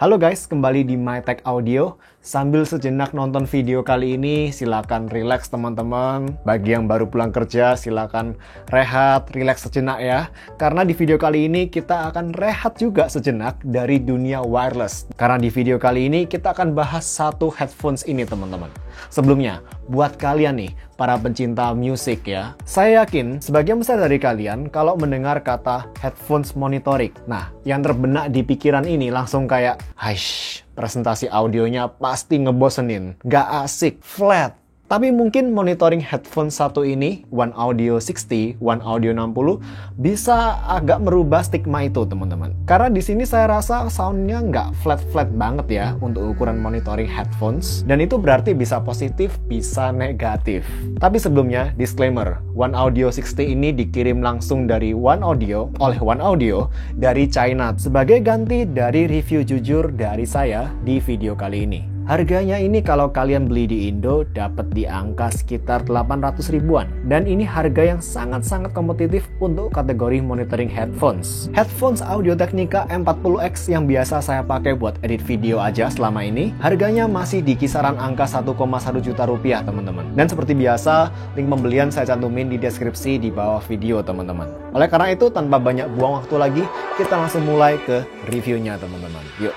Halo guys, kembali di MyTech Audio. Sambil sejenak nonton video kali ini, silakan relax teman-teman. Bagi yang baru pulang kerja, silakan rehat, relax sejenak ya. Karena di video kali ini kita akan rehat juga sejenak dari dunia wireless. Karena di video kali ini kita akan bahas satu headphones ini teman-teman. Sebelumnya, buat kalian nih, para pencinta musik ya, saya yakin sebagian besar dari kalian kalau mendengar kata headphones monitoring, nah yang terbenak di pikiran ini langsung kayak, haish, presentasi audionya pasti ngebosenin, gak asik, flat. Tapi mungkin monitoring headphone satu ini, One Audio 60, One Audio 60, bisa agak merubah stigma itu teman-teman. Karena di sini saya rasa soundnya nggak flat-flat banget ya untuk ukuran monitoring headphones. Dan itu berarti bisa positif, bisa negatif. Tapi sebelumnya, disclaimer, One Audio 60 ini dikirim langsung dari One Audio, oleh One Audio, dari China. Sebagai ganti dari review jujur dari saya di video kali ini. Harganya ini kalau kalian beli di Indo dapat di angka sekitar 800 ribuan. Dan ini harga yang sangat-sangat kompetitif untuk kategori monitoring headphones. Headphones Audio-Technica M40X yang biasa saya pakai buat edit video aja selama ini, harganya masih di kisaran angka 1,1 juta rupiah teman-teman. Dan seperti biasa, link pembelian saya cantumin di deskripsi di bawah video teman-teman. Oleh karena itu, tanpa banyak buang waktu lagi, kita langsung mulai ke reviewnya teman-teman. Yuk!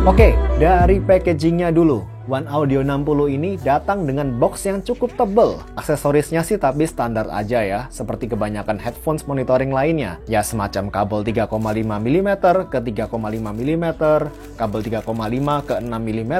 Oke, dari packagingnya dulu. One Audio 60 ini datang dengan box yang cukup tebal. Aksesorisnya sih tapi standar aja ya, seperti kebanyakan headphones monitoring lainnya. Ya semacam kabel 3,5 mm ke 3,5 mm, kabel 3,5 ke 6 mm.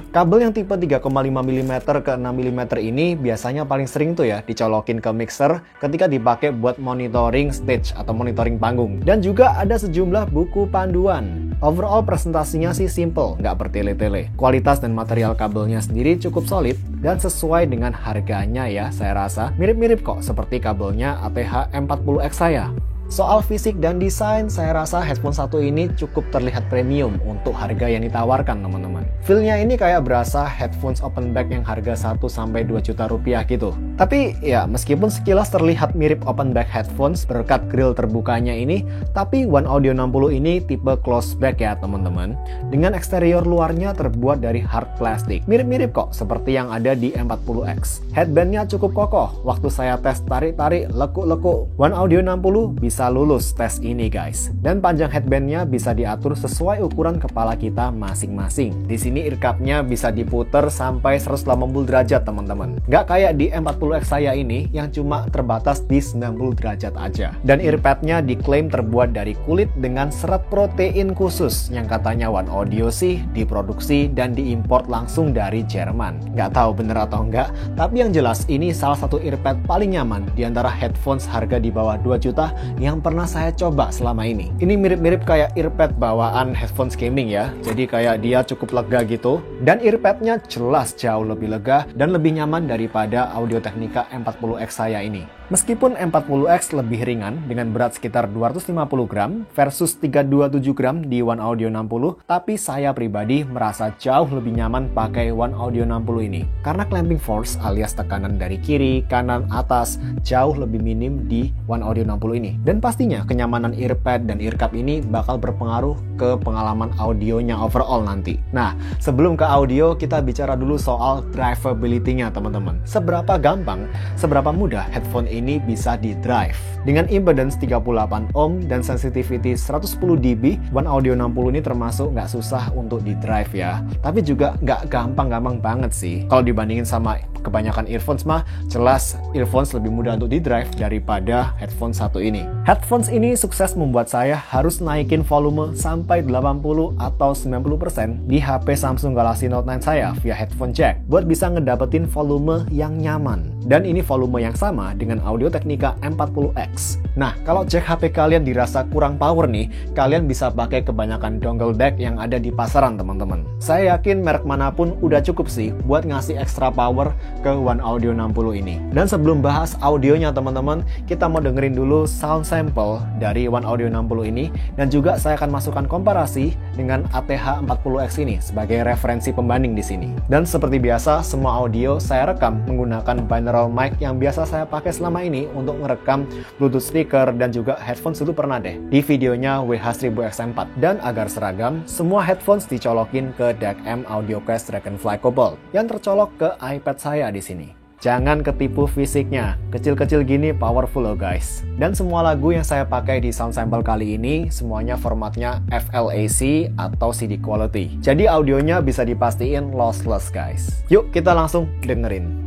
Kabel yang tipe 3,5 mm ke 6 mm ini biasanya paling sering tuh ya dicolokin ke mixer ketika dipakai buat monitoring stage atau monitoring panggung. Dan juga ada sejumlah buku panduan. Overall presentasinya sih simple, nggak bertele-tele. Kualitas dan material kabelnya sendiri cukup solid dan sesuai dengan harganya ya, saya rasa mirip-mirip kok seperti kabelnya ATH M40X saya. Soal fisik dan desain, saya rasa headphone satu ini cukup terlihat premium untuk harga yang ditawarkan teman-teman. Feel-nya ini kayak berasa headphones open back yang harga 1-2 juta rupiah gitu. Tapi ya meskipun sekilas terlihat mirip open back headphones berkat grill terbukanya ini, tapi One Audio 60 ini tipe close back ya teman-teman. Dengan eksterior luarnya terbuat dari hard plastik. Mirip-mirip kok seperti yang ada di M40X. Headbandnya cukup kokoh. Waktu saya tes tarik-tarik, lekuk-lekuk, One Audio 60 bisa lulus tes ini guys. Dan panjang headbandnya bisa diatur sesuai ukuran kepala kita masing-masing. Di sini ear cup-nya bisa diputer sampai 180 derajat teman-teman. Nggak kayak di M40X saya ini yang cuma terbatas di 90 derajat aja. Dan earpad-nya diklaim terbuat dari kulit dengan serat protein khusus yang katanya One Audio sih diproduksi dan diimport langsung dari Jerman. Nggak tahu bener atau enggak, tapi yang jelas ini salah satu earpad paling nyaman di antara headphones harga di bawah 2 juta yang pernah saya coba selama ini. Ini mirip-mirip kayak earpad bawaan headphones gaming ya. Jadi kayak dia cukup lega gitu. Dan earpadnya jelas jauh lebih lega dan lebih nyaman daripada Audio-Technica M40X saya ini. Meskipun M40X lebih ringan dengan berat sekitar 250 gram versus 327 gram di One Audio 60, tapi saya pribadi merasa jauh lebih nyaman pakai One Audio 60 ini. Karena clamping force alias tekanan dari kiri, kanan, atas jauh lebih minim di One Audio 60 ini. Dan pastinya kenyamanan earpad dan earcup ini bakal berpengaruh ke pengalaman audionya overall nanti. Nah, sebelum ke audio, kita bicara dulu soal drivability-nya teman-teman. Seberapa gampang, seberapa mudah headphone ini bisa di-drive. Dengan impedance 38 ohm dan sensitivity 110 dB, One Audio 60 ini termasuk nggak susah untuk di-drive ya. Tapi juga nggak gampang-gampang banget sih. Kalau dibandingin sama kebanyakan earphones mah jelas earphones lebih mudah untuk di-drive daripada headphone satu ini. Headphones ini sukses membuat saya harus naikin volume sampai 80 atau 90% di HP Samsung Galaxy Note 9 saya via headphone jack buat bisa ngedapetin volume yang nyaman. Dan ini volume yang sama dengan Audio Technica M40X. Nah, kalau jack HP kalian dirasa kurang power nih, kalian bisa pakai kebanyakan dongle jack yang ada di pasaran, teman-teman. Saya yakin merek manapun udah cukup sih buat ngasih extra power ke One Audio 60 ini. Dan sebelum bahas audionya, teman-teman, kita mau dengerin dulu sound sample dari One Audio 60 ini, dan juga saya akan masukkan komparasi dengan ATH 40X ini sebagai referensi pembanding di sini. Dan seperti biasa, semua audio saya rekam menggunakan binaural mic yang biasa saya pakai selama ini untuk ngerekam Bluetooth speaker dan juga headphones dulu pernah deh di videonya WH1000XM4. Dan agar seragam, semua headphones dicolokin ke DAC M AudioCast Dragonfly Cobalt yang tercolok ke iPad saya di sini. Jangan ketipu fisiknya, kecil-kecil gini powerful loh guys. Dan semua lagu yang saya pakai di sound sample kali ini semuanya formatnya FLAC atau CD quality. Jadi audionya bisa dipastiin lossless guys. Yuk kita langsung dengerin.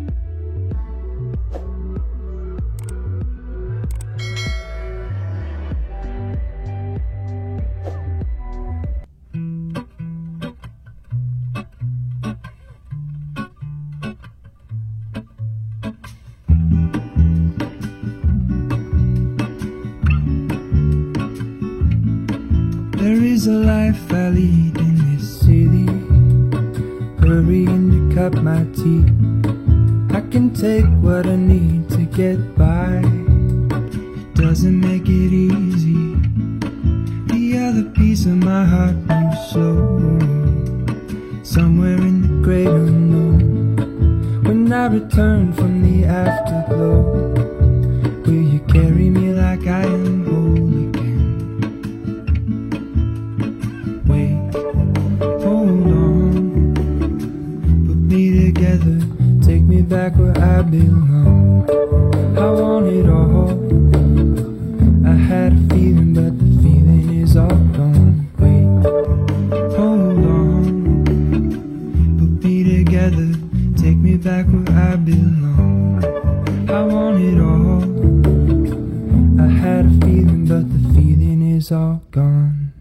There is a life I lead in this city, hurrying to cut my teeth. I can take what I need to get by, it doesn't make it easy. The other piece of my heart moves slow, somewhere in the great unknown. When I return from the afterglow, will you carry me like I am whole again? Hold on, put me together, take me back where I belong. I want it all, I had a feeling but the feeling is all gone. Wait, hold on, put me together, take me back where I belong. I want it all, I had a feeling but the feeling is all gone.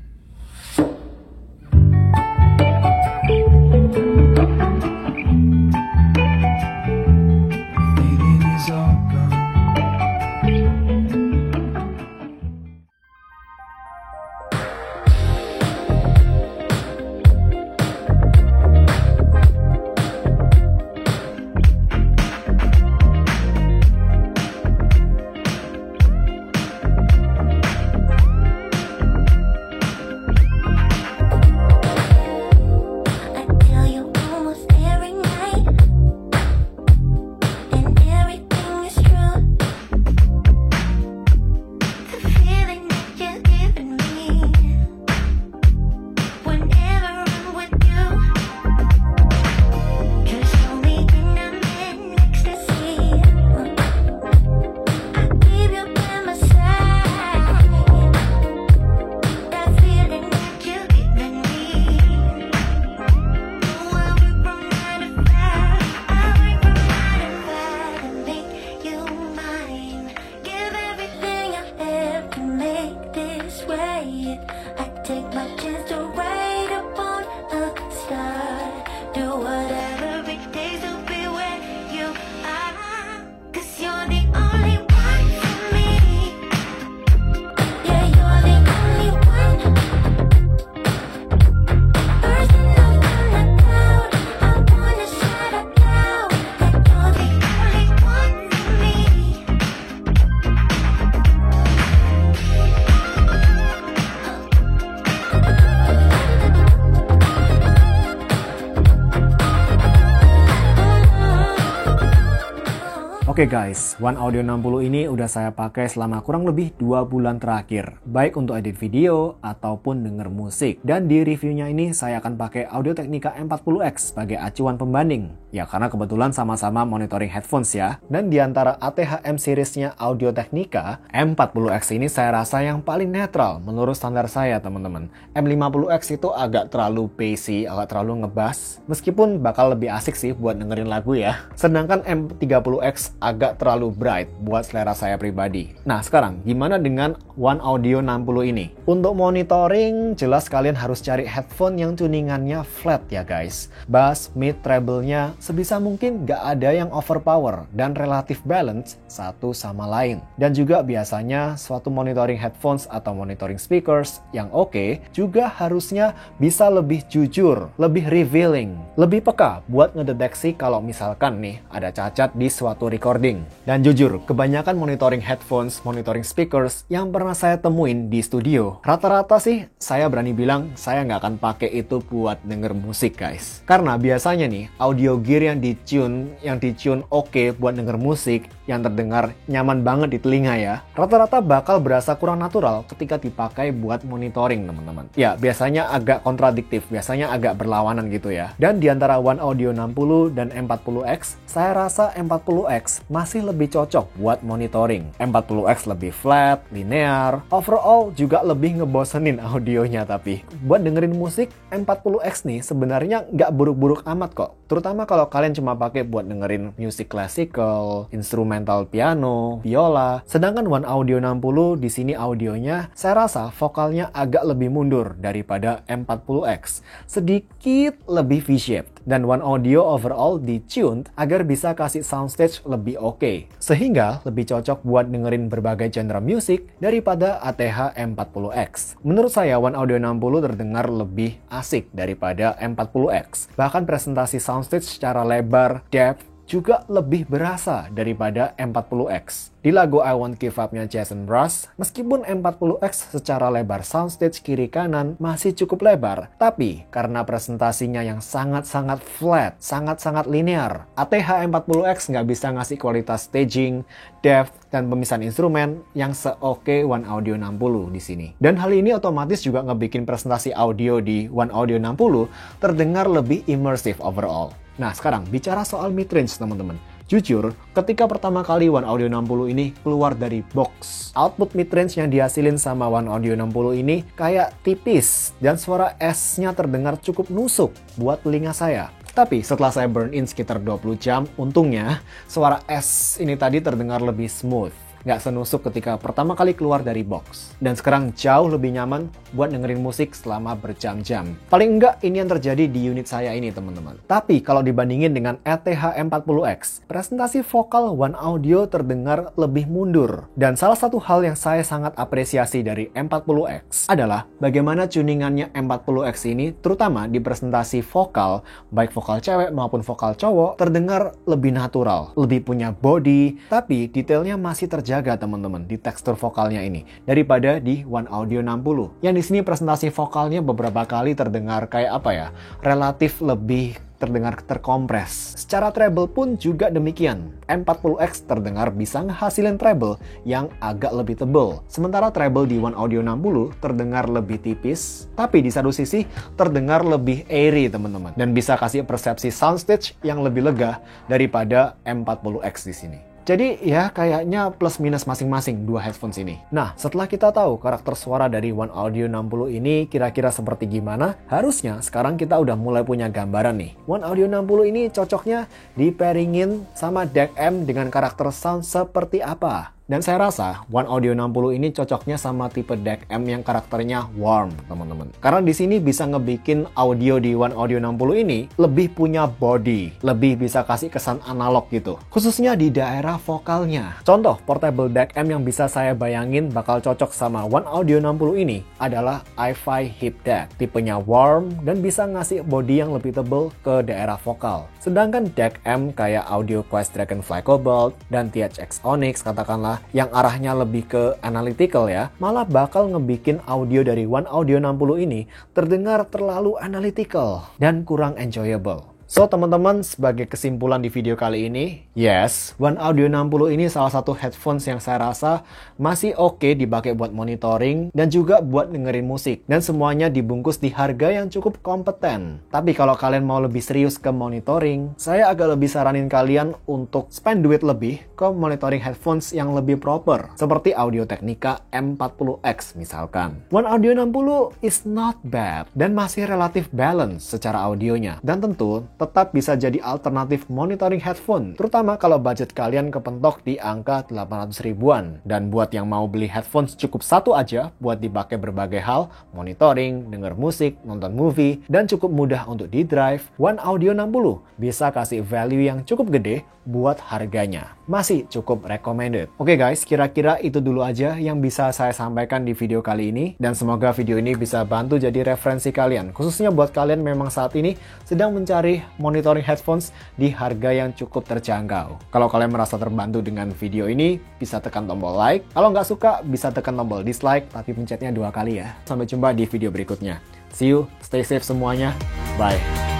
Oke guys, One Audio 60 ini udah saya pakai selama kurang lebih 2 bulan terakhir, baik untuk edit video ataupun denger musik. Dan di reviewnya ini saya akan pakai Audio Technica M40X sebagai acuan pembanding. Ya karena kebetulan sama-sama monitoring headphones ya. Dan di antara ATH-M seriesnya Audio Technica, M40X ini saya rasa yang paling netral menurut standar saya teman-teman. M50X itu agak terlalu bassy, agak terlalu ngebass, meskipun bakal lebih asik sih buat dengerin lagu ya. Sedangkan M30X agak terlalu bright buat selera saya pribadi. Nah sekarang gimana dengan One Audio 60 ini? Untuk monitoring jelas kalian harus cari headphone yang tuningannya flat ya guys. Bass, mid, treble-nya sebisa mungkin gak ada yang overpower dan relatif balance satu sama lain. Dan juga biasanya suatu monitoring headphones atau monitoring speakers yang oke juga harusnya bisa lebih jujur, lebih revealing, lebih peka buat ngedeteksi kalau misalkan nih ada cacat di suatu recording. Dan jujur, kebanyakan monitoring headphones, monitoring speakers yang pernah saya temuin di studio, rata-rata sih saya berani bilang saya nggak akan pakai itu buat denger musik guys. Karena biasanya nih audio gear yang di-tune oke buat denger musik, yang terdengar nyaman banget di telinga ya, rata-rata bakal berasa kurang natural ketika dipakai buat monitoring teman-teman. Ya biasanya agak kontradiktif, biasanya agak berlawanan gitu ya. Dan di antara One Audio 60 dan M40X, saya rasa M40X masih lebih cocok buat monitoring. M40X lebih flat, linear, overall juga lebih ngebosenin audionya. Tapi buat dengerin musik, M40X nih sebenarnya nggak buruk-buruk amat kok. Terutama kalau kalian cuma pakai buat dengerin musik classical, instrumental piano, viola. Sedangkan One Audio 60 di sini audionya saya rasa vokalnya agak lebih mundur daripada M40X. Sedikit lebih V-shaped. Dan One Audio overall di-tuned agar bisa kasih soundstage lebih oke. Sehingga lebih cocok buat dengerin berbagai genre musik daripada ATH M40X. Menurut saya One Audio 60 terdengar lebih asik daripada M40X. Bahkan presentasi soundstage secara lebar, depth, juga lebih berasa daripada M40X. Di lagu I Won't Give Up-nya Jason Mraz, meskipun M40X secara lebar soundstage kiri kanan masih cukup lebar, tapi karena presentasinya yang sangat-sangat flat, sangat-sangat linear, ATH M40X nggak bisa ngasih kualitas staging, depth, dan pemisahan instrumen yang seoke One Audio 60 di sini. Dan hal ini otomatis juga ngebikin presentasi audio di One Audio 60 terdengar lebih immersive overall. Nah sekarang bicara soal mid-range teman-teman. Jujur, ketika pertama kali One Audio 60 ini keluar dari box, output mid-range yang dihasilin sama One Audio 60 ini kayak tipis dan suara S-nya terdengar cukup nusuk buat telinga saya. Tapi setelah saya burn in sekitar 20 jam, untungnya suara S ini tadi terdengar lebih smooth. Nggak senusuk ketika pertama kali keluar dari box. Dan sekarang jauh lebih nyaman buat dengerin musik selama berjam-jam. Paling enggak ini yang terjadi di unit saya ini teman-teman. Tapi kalau dibandingin dengan ATH M40X, presentasi vokal One Audio terdengar lebih mundur. Dan salah satu hal yang saya sangat apresiasi dari M40X adalah bagaimana tuningannya M40X ini, terutama di presentasi vokal, baik vokal cewek maupun vokal cowok, terdengar lebih natural, lebih punya body, tapi detailnya masih terjaga teman-teman di tekstur vokalnya ini daripada di One Audio 60. Yang di sini presentasi vokalnya beberapa kali terdengar kayak apa ya? Relatif lebih terdengar terkompres. Secara treble pun juga demikian. M40X terdengar bisa ngehasilin treble yang agak lebih tebal. Sementara treble di One Audio 60 terdengar lebih tipis, tapi di satu sisi terdengar lebih airy teman-teman. Dan bisa kasih persepsi soundstage yang lebih lega daripada M40X di sini. Jadi ya kayaknya plus minus masing-masing dua headphones ini. Nah setelah kita tahu karakter suara dari One Audio 60 ini kira-kira seperti gimana, harusnya sekarang kita udah mulai punya gambaran nih. One Audio 60 ini cocoknya di pairingin sama DAC-M dengan karakter sound seperti apa. Dan saya rasa One Audio 60 ini cocoknya sama tipe DAC-M yang karakternya warm, teman-teman. Karena di sini bisa ngebikin audio di One Audio 60 ini lebih punya body, lebih bisa kasih kesan analog gitu. Khususnya di daerah vokalnya. Contoh portable DAC-M yang bisa saya bayangin bakal cocok sama One Audio 60 ini adalah iFi Hip DAC. Tipenya warm dan bisa ngasih body yang lebih tebal ke daerah vokal. Sedangkan DAC-M kayak Audio Quest Dragonfly Cobalt dan THX Onyx katakanlah yang arahnya lebih ke analytical ya, malah bakal ngebikin audio dari One Audio 60 ini terdengar terlalu analytical dan kurang enjoyable. So teman-teman, sebagai kesimpulan di video kali ini, yes, One Audio 60 ini salah satu headphones yang saya rasa masih oke dipakai buat monitoring dan juga buat dengerin musik. Dan semuanya dibungkus di harga yang cukup kompeten. Tapi kalau kalian mau lebih serius ke monitoring, saya agak lebih saranin kalian untuk spend duit lebih ke monitoring headphones yang lebih proper, seperti Audio-Technica M40X misalkan. One Audio 60 is not bad dan masih relatif balance secara audionya. Dan tentu tetap bisa jadi alternatif monitoring headphone, terutama kalau budget kalian kepentok di angka 800 ribuan. Dan buat yang mau beli headphones cukup satu aja buat dipakai berbagai hal, monitoring, denger musik, nonton movie, dan cukup mudah untuk di-drive, One Audio 60 bisa kasih value yang cukup gede buat harganya. Masih cukup recommended. Oke guys, kira-kira itu dulu aja yang bisa saya sampaikan di video kali ini. Dan semoga video ini bisa bantu jadi referensi kalian. Khususnya buat kalian memang saat ini sedang mencari monitoring headphones di harga yang cukup terjangkau. Kalau kalian merasa terbantu dengan video ini, bisa tekan tombol like. Kalau nggak suka, bisa tekan tombol dislike, tapi pencetnya 2 kali ya. Sampai jumpa di video berikutnya. See you, stay safe semuanya. Bye.